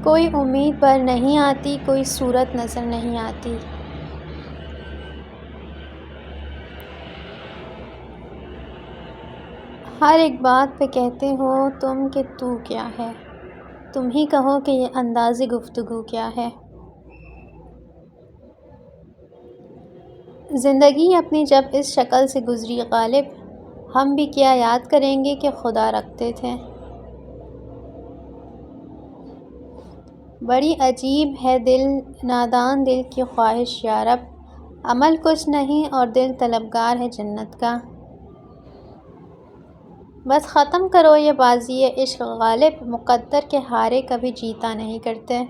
کوئی امید پر نہیں آتی، کوئی صورت نظر نہیں آتی۔ ہر ایک بات پہ کہتے ہو تم کہ تو کیا ہے، تم ہی کہو کہ یہ انداز گفتگو کیا ہے۔ زندگی اپنی جب اس شکل سے گزری غالب، ہم بھی کیا یاد کریں گے کہ خدا رکھتے تھے۔ بڑی عجیب ہے دل، نادان دل کی خواہش یارب، عمل کچھ نہیں اور دل طلبگار ہے جنت کا۔ بس ختم کرو یہ بازی عشق غالب، مقدر کے ہارے کبھی جیتا نہیں کرتے۔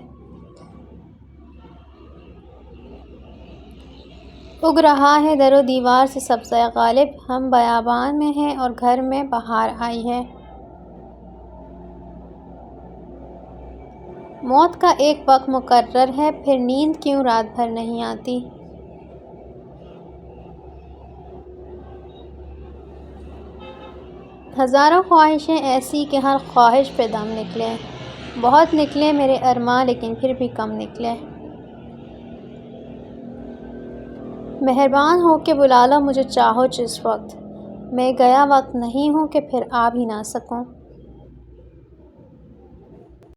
اگ رہا ہے در و دیوار سے سبزہ غالب، ہم بیابان میں ہیں اور گھر میں بہار آئی ہے۔ موت کا ایک وقت مقرر ہے، پھر نیند کیوں رات بھر نہیں آتی۔ ہزاروں خواہشیں ایسی کہ ہر خواہش پہ دم نکلے، بہت نکلے میرے ارماں لیکن پھر بھی کم نکلے۔ مہربان ہو کے بلا لو مجھے چاہو جس وقت، میں گیا وقت نہیں ہوں کہ پھر آ بھی نہ سکوں۔